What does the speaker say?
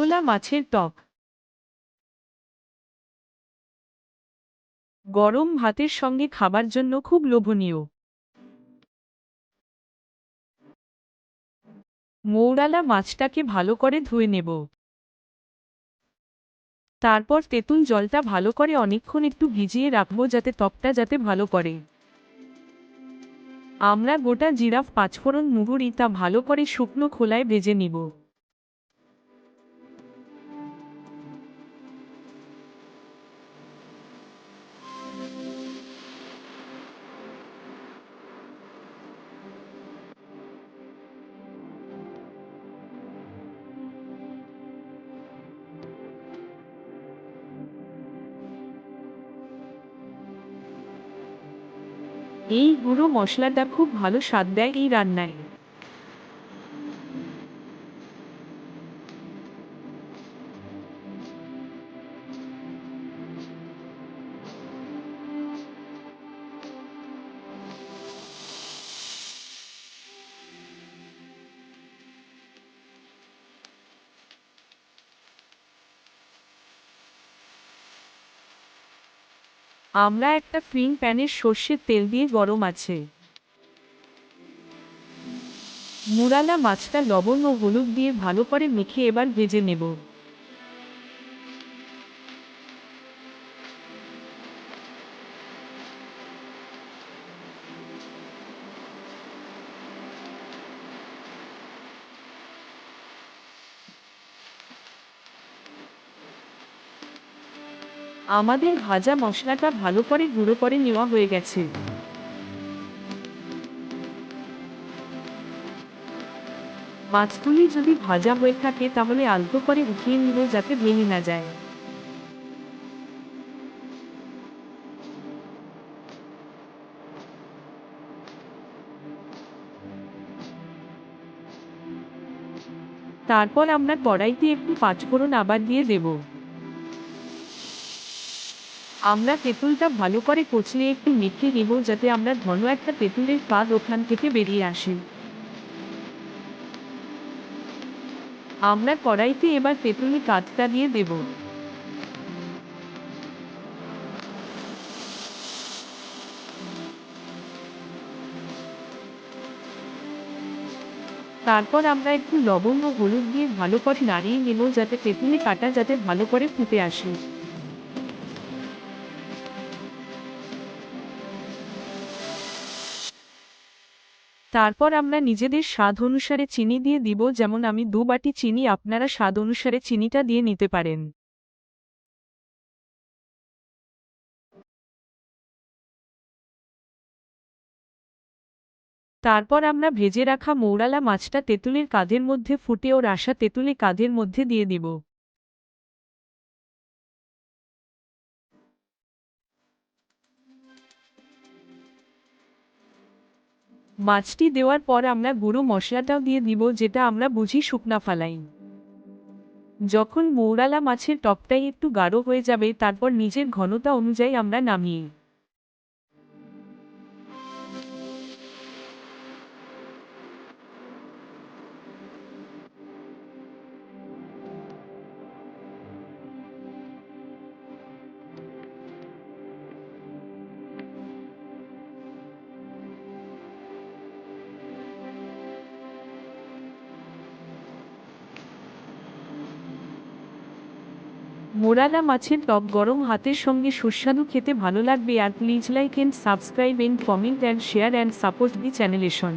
কাঁচকলা মাছের টক গরম ভাতের সঙ্গে খাবার জন্য খুব লোভনীয়। মৌরালা মাছটাকে ভালো করে ধুয়ে নেব। তারপর তেঁতুল জলটা ভালো করে অনেকক্ষণ একটু ভিজিয়ে রাখবো যাতে টকটা যাতে ভালো করে। আমরা গোটা জিরা পাঁচফোড়ন মুহুরি তা ভালো করে শুকনো খোলায় ভেজে নিব। এই গুঁড়ো মশলাটা খুব ভালো স্বাদ দেয় এই রান্নায়। আমরা একটা ফ্রিং প্যানের সর্ষের তেল দিয়ে গরম আছে মুরালা মাছটা লবণ ও হলুদ দিয়ে ভালো করে মেখে এবার ভেজে নেব। আমাদের ভাজা মশলাটা ভালো করে গুঁড়ো করে নেওয়া হয়ে গেছে। মাছগুলি যদি ভাজা হয়ে থাকে তাহলে আলতো করে উঠিয়ে নিব যাতে ভেঙে না যায়। তারপর আমরা কড়াইতে একটু পাঁচফোড়ন আবার দিয়ে দেব। আমরা তেঁতুলটা ভালো করে কচলে একটু মেখে নেব যাতে আমরা ঘন একটা তেঁতুলের স্বাদ ওখান থেকে বেরিয়ে আসে। আমরা কড়াইতে এবার তেঁতুলের কাঠটা দিয়ে দেব। তারপর আমরা একটু লবণ ও হলুদ দিয়ে ভালো করে নাড়িয়ে নেব যাতে তেঁতুলের কাঁটা যাতে ভালো করে ফুটে আসে। তারপর আমরা নিজেদের স্বাদ অনুসারে চিনি দিয়ে দিব, যেমন আমি 2 বাটি চিনি, আপনারা স্বাদ অনুসারে চিনিটা দিয়ে নিতে পারেন। তারপর আমরা ভেজে রাখা মৌরালা মাছটা তেঁতুলের কাঁধের মধ্যে ফুটে ওর আসা তেঁতুলে কাঁধের মধ্যে দিয়ে দিব। মাছটি দেওয়ার পর আমরা গুঁড়ো মশলাটাও দিয়ে দিব, যেটা আমরা বুঝি শুকনা ফালাই। যখন মৌরালা মাছের টকটাই একটু গাঢ় হয়ে যাবে তারপর নিজের ঘনতা অনুযায়ী আমরা নামিয়ে মোরালা মাছের টক গরম হাতের সঙ্গে সুস্বাদু, খেতে ভালো লাগবে। আর please like and subscribe and comment and share and support the চ্যানেলেশন।